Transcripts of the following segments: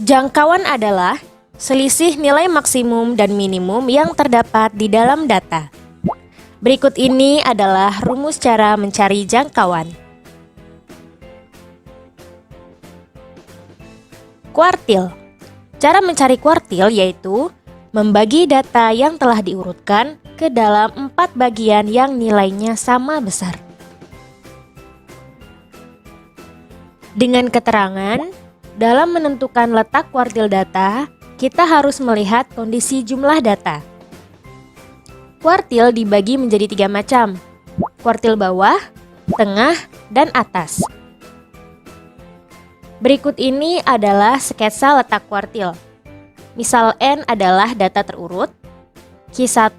Jangkauan adalah selisih nilai maksimum dan minimum yang terdapat di dalam data. Berikut ini adalah rumus cara mencari jangkauan. Kuartil. Cara mencari kuartil yaitu membagi data yang telah diurutkan ke dalam 4 bagian yang nilainya sama besar. Dengan keterangan, dalam menentukan letak kuartil data, kita harus melihat kondisi jumlah data. Kuartil dibagi menjadi 3 macam, kuartil bawah, tengah, dan atas. Berikut ini adalah sketsa letak kuartil. Misal N adalah data terurut, Q1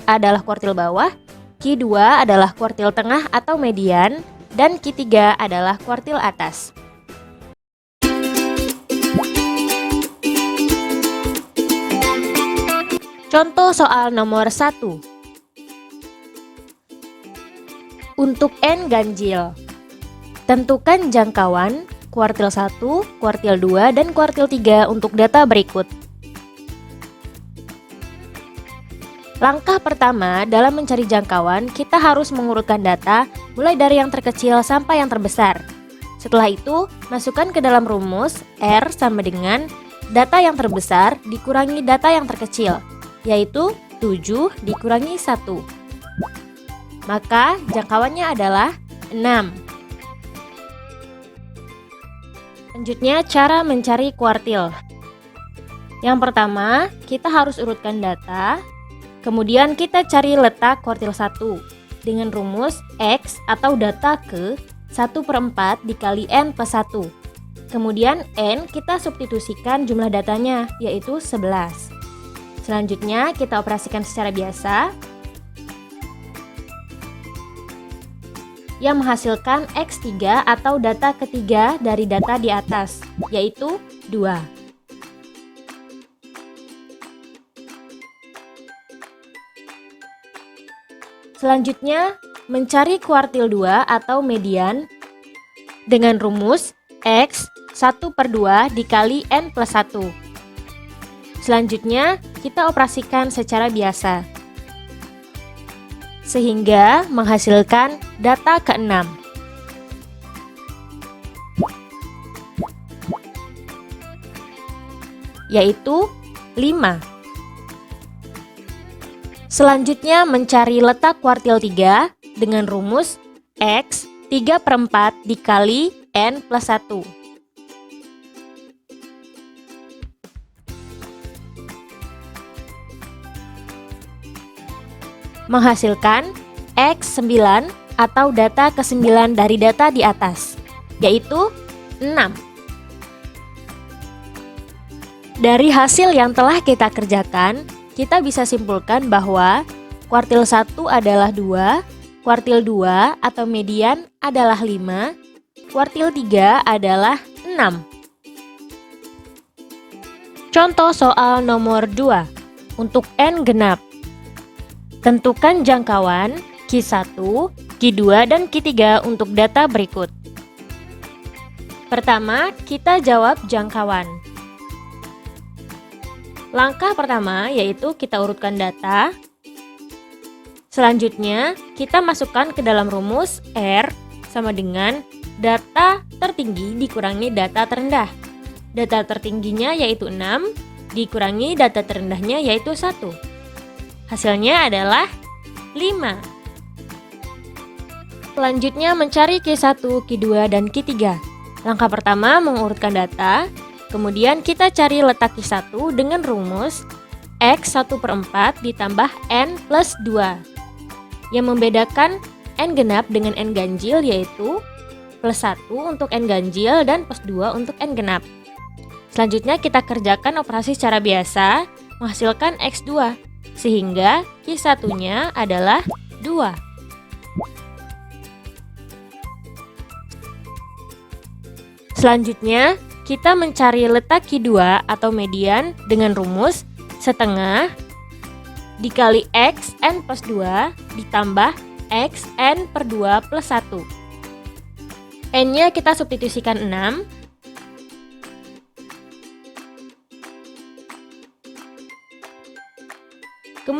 adalah kuartil bawah, Q2 adalah kuartil tengah atau median, dan Q3 adalah kuartil atas. Contoh soal nomor 1. Untuk N ganjil, tentukan jangkauan kuartil 1, kuartil 2, dan kuartil 3 untuk data berikut. Langkah pertama dalam mencari jangkauan, kita harus mengurutkan data mulai dari yang terkecil sampai yang terbesar. Setelah itu, masukkan ke dalam rumus R sama dengan data yang terbesar dikurangi data yang terkecil, yaitu 7 dikurangi 1. Maka jangkauannya adalah 6. Selanjutnya cara mencari kuartil. Yang pertama, kita harus urutkan data, kemudian kita cari letak kuartil 1 dengan rumus X atau data ke 1/4 dikali N plus 1. Kemudian N kita substitusikan jumlah datanya, yaitu 11. Selanjutnya kita operasikan secara biasa yang menghasilkan X3 atau data ketiga dari data di atas, yaitu 2. Selanjutnya, mencari kuartil 2 atau median dengan rumus X 1/2 dikali N plus 1. Selanjutnya, kita operasikan secara biasa sehingga menghasilkan data ke-6, yaitu 5. Selanjutnya mencari letak kuartil 3 dengan rumus X 3/4 dikali N plus 1. Menghasilkan X9 atau data ke-9 dari data di atas, yaitu 6. Dari hasil yang telah kita kerjakan, kita bisa simpulkan bahwa kuartil 1 adalah 2, kuartil 2 atau median adalah 5, kuartil 3 adalah 6. Contoh soal nomor 2. Untuk N genap, tentukan jangkauan Q1, Q2, dan Q3 untuk data berikut. Pertama, kita jawab jangkauan. Langkah pertama yaitu kita urutkan data. Selanjutnya, kita masukkan ke dalam rumus R sama dengan data tertinggi dikurangi data terendah. Data tertingginya yaitu 6, dikurangi data terendahnya yaitu 1. Hasilnya adalah 5. Selanjutnya mencari Q1, Q2, dan Q3. Langkah pertama mengurutkan data, kemudian kita cari letak Q1 dengan rumus X 1/4 ditambah N plus 2. Yang membedakan N genap dengan N ganjil yaitu plus 1 untuk N ganjil dan plus 2 untuk N genap. Selanjutnya kita kerjakan operasi secara biasa, menghasilkan X2. Sehingga Q1-nya adalah 2. Selanjutnya, kita mencari letak Q2 atau median dengan rumus setengah dikali X N plus 2 ditambah X N per 2 plus 1. N-nya kita substitusikan 6.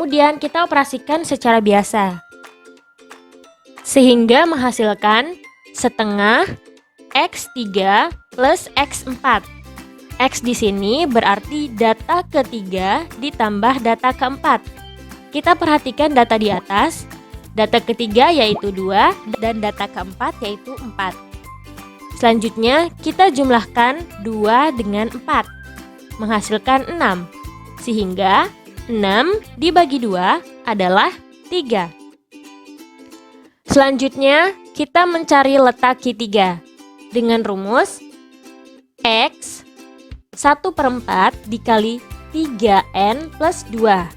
Kemudian kita operasikan secara biasa. Sehingga menghasilkan setengah X3 plus X4. X di sini berarti data ketiga ditambah data keempat. Kita perhatikan data di atas. Data ketiga yaitu 2 dan data keempat yaitu 4. Selanjutnya kita jumlahkan 2 dengan 4. Menghasilkan 6. Sehingga 6 dibagi 2 adalah 3. Selanjutnya kita mencari letak Q3 dengan rumus X 1/4 dikali 3N plus 2.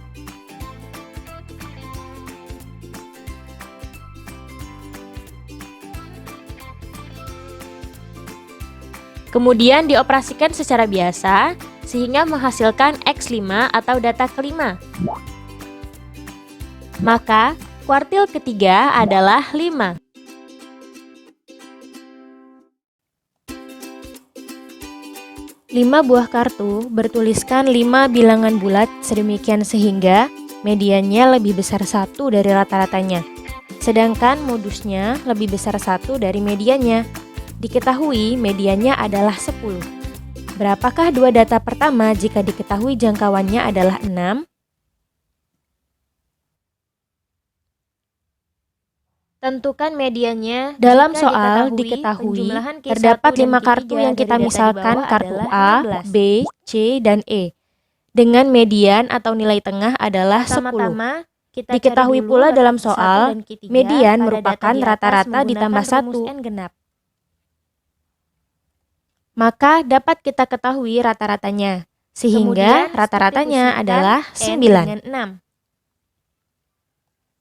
Kemudian dioperasikan secara biasa sehingga menghasilkan X5 atau data kelima. Maka kuartil ketiga adalah 5. Lima buah kartu bertuliskan 5 bilangan bulat sedemikian sehingga mediannya lebih besar 1 dari rata-ratanya. Sedangkan modusnya lebih besar 1 dari mediannya. Diketahui mediannya adalah 10. Berapakah dua data pertama jika diketahui jangkauannya adalah 6? Tentukan mediannya. Dalam soal diketahui terdapat 5 kartu yang kita misalkan kartu A, B, C, dan E. Dengan median atau nilai tengah adalah 10. Diketahui pula dalam soal median merupakan rata-rata ditambah 1. Maka dapat kita ketahui rata-ratanya, sehingga rata-ratanya adalah 9.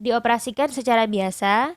Dioperasikan secara biasa,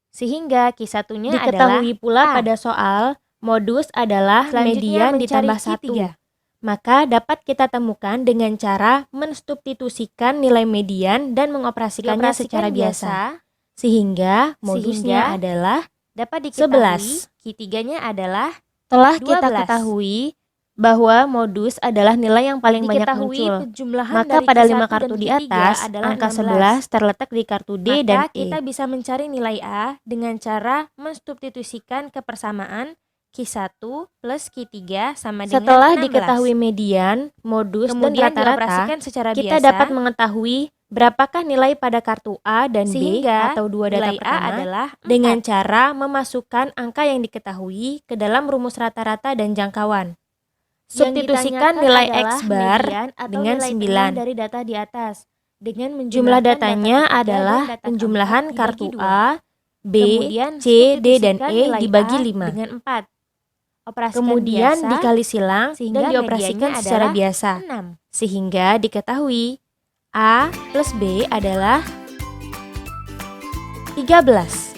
sehingga Q1-nya diketahui adalah pula A. pada soal modus adalah median ditambah 1. Maka dapat kita temukan dengan cara mensubstitusikan nilai median dan mengoperasikannya secara biasa, sehingga modusnya adalah dapat diketahui 11. Q3-nya adalah Telah 12. kita ketahui bahwa modus adalah nilai yang paling banyak muncul. Maka pada 5 kartu di atas, angka 11 terletak di kartu D dan E. Kita bisa mencari nilai A dengan cara mensubstitusikan kepersamaan Q1 plus Q3 sama dengan Setelah 16. diketahui median, modus, Kemudian dan rata-rata, secara kita biasa, dapat mengetahui berapakah nilai pada kartu A dan B atau dua data nilai A pertama adalah 4. dengan cara memasukkan angka yang diketahui ke dalam rumus rata-rata dan jangkauan. Substitusikan nilai X bar dengan 9. Dari data di atas dengan Jumlah datanya adalah penjumlahan kartu A, B, kemudian C, D, dan substitusikan E nilai dibagi A 5. dengan 4. Operasikan Kemudian biasa, dikali silang sehingga dan dioperasikan mediannya secara adalah biasa, 6. sehingga diketahui A plus B adalah 13.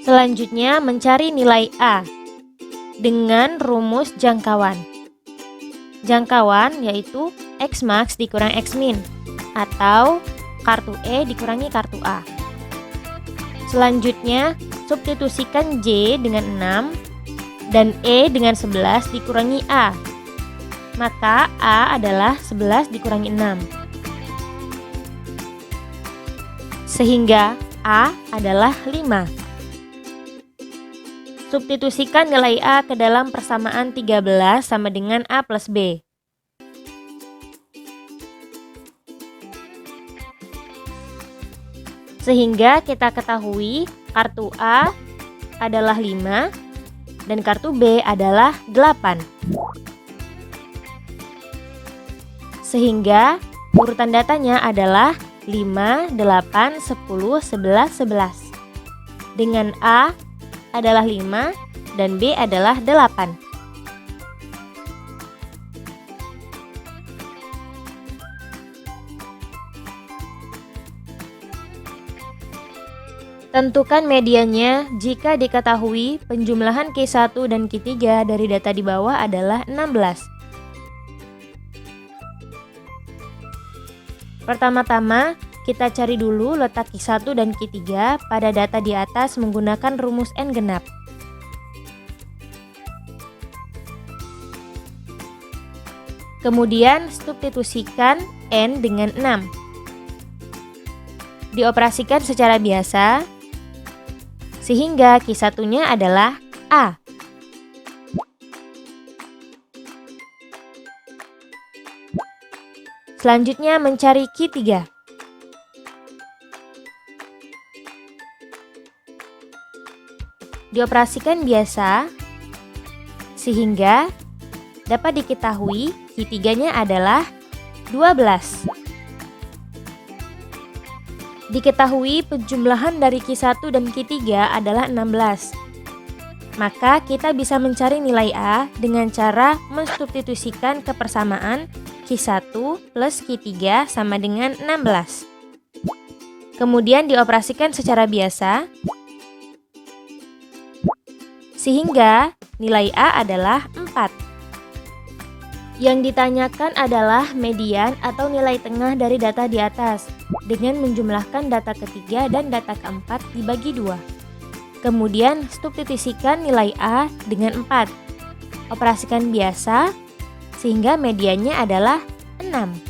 Selanjutnya mencari nilai A dengan rumus jangkauan. Jangkauan yaitu X max dikurang X min atau kartu E dikurangi kartu A. Selanjutnya substitusikan J dengan 6 dan E dengan 11 dikurangi A. Maka A adalah 11 dikurangi 6. Sehingga A adalah 5. Substitusikan nilai A ke dalam persamaan 13 sama dengan A plus B. Sehingga kita ketahui kartu A adalah 5 dan kartu B adalah 8. Sehingga urutan datanya adalah 5, 8, 10, 11, 11. Dengan A adalah 5 dan B adalah 8. Tentukan mediannya jika diketahui penjumlahan Q1 dan Q3 dari data di bawah adalah 16. Pertama-tama, kita cari dulu letak Q1 dan Q3 pada data di atas menggunakan rumus N genap. Kemudian substitusikan N dengan 6. Dioperasikan secara biasa, sehingga Q1-nya adalah A. Selanjutnya mencari Q3. Dioperasikan biasa, sehingga dapat diketahui Q3-nya adalah 12. Diketahui penjumlahan dari Q1 dan Q3 adalah 16. Maka kita bisa mencari nilai A dengan cara mensubstitusikan kepersamaan Q1 plus Q3 sama dengan 16. Kemudian dioperasikan secara biasa, sehingga nilai A adalah 4. Yang ditanyakan adalah median atau nilai tengah dari data di atas dengan menjumlahkan data ketiga dan data keempat dibagi 2. Kemudian substitusikan nilai A dengan 4. Operasikan biasa sehingga mediannya adalah 6.